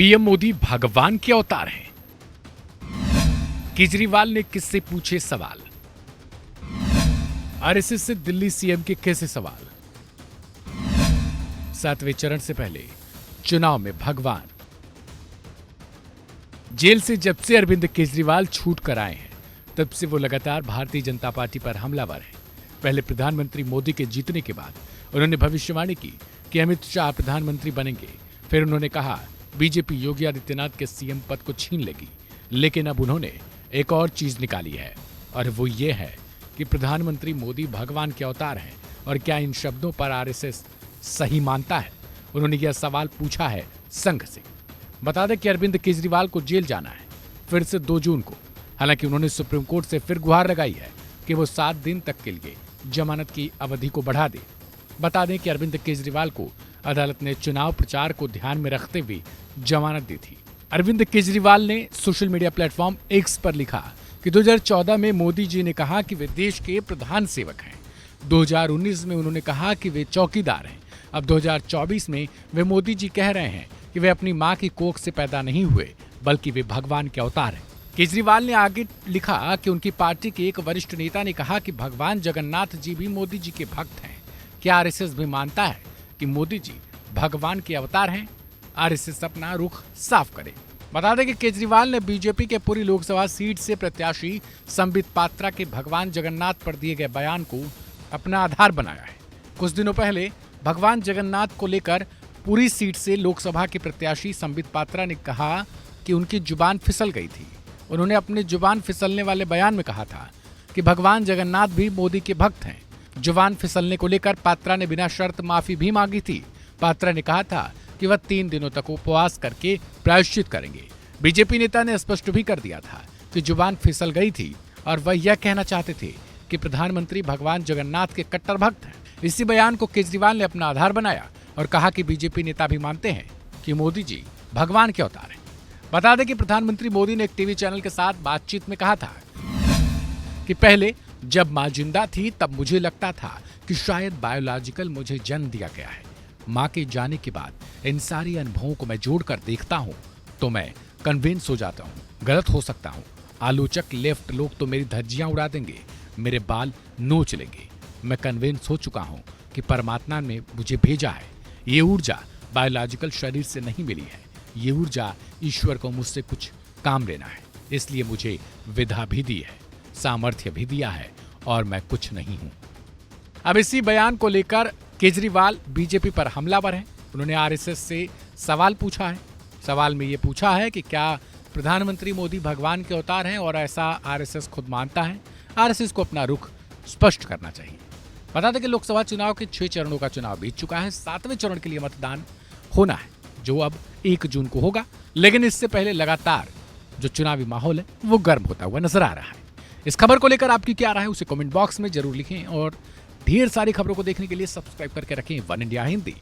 PM Modi भगवान के अवतार हैं। केजरीवाल ने किससे पूछे सवाल। आरएसएस से दिल्ली सीएम के कैसे सवाल। 7वें चरण से पहले चुनाव में भगवान। जेल से जब से अरविंद केजरीवाल छूट कर आए हैं तब से वो लगातार भारतीय जनता पार्टी पर हमलावर हैं। पहले प्रधानमंत्री मोदी के जीतने के बाद उन्होंने भविष्यवाणी की कि अमित शाह प्रधानमंत्री बनेंगे। फिर उन्होंने कहा बीजेपी योगी आदित्यनाथ के सीएम पद को छीन लेगी। लेकिन अब उन्होंने एक और चीज निकाली है और वो ये है कि प्रधानमंत्री मोदी भगवान के अवतार हैं। और क्या इन शब्दों पर आरएसएस सही मानता है? उन्होंने यह सवाल पूछा है संघ से। बता दें कि अरविंद केजरीवाल को जेल जाना है फिर से 2 जून को। हालांकि उन्होंने सुप्रीम कोर्ट से फिर गुहार लगाई है कि वो 7 दिन तक के लिए जमानत की अवधि को बढ़ा दे। बता दें कि अरविंद केजरीवाल को अदालत ने चुनाव प्रचार को ध्यान में रखते हुए जमानत दी थी। अरविंद केजरीवाल ने सोशल मीडिया प्लेटफॉर्म एक्स पर लिखा कि 2014 में मोदी जी ने कहा कि वे देश के प्रधान सेवक हैं। 2019 में उन्होंने कहा कि वे चौकीदार हैं। अब 2024 में वे मोदी जी कह रहे हैं कि वे अपनी मां की कोख से पैदा नहीं हुए बल्कि वे भगवान के अवतार हैं। केजरीवाल ने आगे लिखा कि उनकी पार्टी के एक वरिष्ठ नेता ने कहा कि भगवान जगन्नाथ जी भी मोदी जी के भक्त हैं। क्या आरएसएस भी मानता है कि मोदी जी भगवान के अवतार हैं? आरएसएस अपना रुख साफ करे। बता दें कि केजरीवाल ने बीजेपी के पूरी लोकसभा सीट से प्रत्याशी संबित पात्रा के भगवान जगन्नाथ पर दिए गए बयान को अपना आधार बनाया है। कुछ दिनों पहले भगवान जगन्नाथ को लेकर पूरी सीट से लोकसभा के प्रत्याशी संबित पात्रा ने कहा कि उनकी जुबान फिसल गई थी। उन्होंने अपने जुबान फिसलने वाले बयान में कहा था कि भगवान जगन्नाथ भी मोदी के भक्त हैं। जुबान फिसलने को लेकर पात्रा ने बिना शर्त माफी भी मांगी थी। पात्रा ने कहा था कि वह 3 दिनों तक उपवास करके प्रायश्चित करेंगे। बीजेपी नेता ने स्पष्ट भी कर दिया था कि जुबान फिसल गई थी और वह यह कहना चाहते थे कि प्रधानमंत्री भगवान जगन्नाथ के कट्टर भक्त हैं। इसी बयान को केजरीवाल ने अपना आधार बनाया और कहा कि बीजेपी नेता भी मानते हैं कि मोदी जी भगवान के अवतार हैं। बता दें कि प्रधानमंत्री मोदी ने एक टीवी चैनल के साथ बातचीत में कहा था कि पहले जब मां जिंदा थी तब मुझे लगता था कि शायद बायोलॉजिकल मुझे जन्म दिया गया है। मां के जाने के बाद इन सारे अनुभवों को मैं जोड़कर देखता हूं तो मैं कन्विंस हो जाता हूं। गलत हो सकता हूं। आलोचक लेफ्ट लोग तो मेरी धज्जियां उड़ा देंगे, मेरे बाल नोच लेंगे। मैं कन्विंस हो चुका हूं कि परमात्मा ने मुझे भेजा है। ये ऊर्जा बायोलॉजिकल शरीर से नहीं मिली है। ये ऊर्जा ईश्वर को मुझसे कुछ काम लेना है, इसलिए मुझे विधा भी दी है, सामर्थ्य भी दिया है और मैं कुछ नहीं हूं। अब इसी बयान को लेकर केजरीवाल बीजेपी पर हमलावर हैं। उन्होंने आरएसएस से सवाल पूछा है। सवाल में ये पूछा है कि क्या प्रधानमंत्री मोदी भगवान के अवतार हैं और ऐसा आरएसएस खुद मानता है? आरएसएस को अपना रुख स्पष्ट करना चाहिए। बता दें कि लोकसभा चुनाव के 6 चरणों का चुनाव बीत चुका है। 7वें चरण के लिए मतदान होना है जो अब 1 जून को होगा। लेकिन इससे पहले लगातार जो चुनावी माहौल है वो गर्म होता हुआ नजर आ रहा है। इस खबर को लेकर आपकी क्या राय है उसे कमेंट बॉक्स में जरूर लिखें और ढेर सारी खबरों को देखने के लिए सब्सक्राइब करके रखें वन इंडिया हिंदी।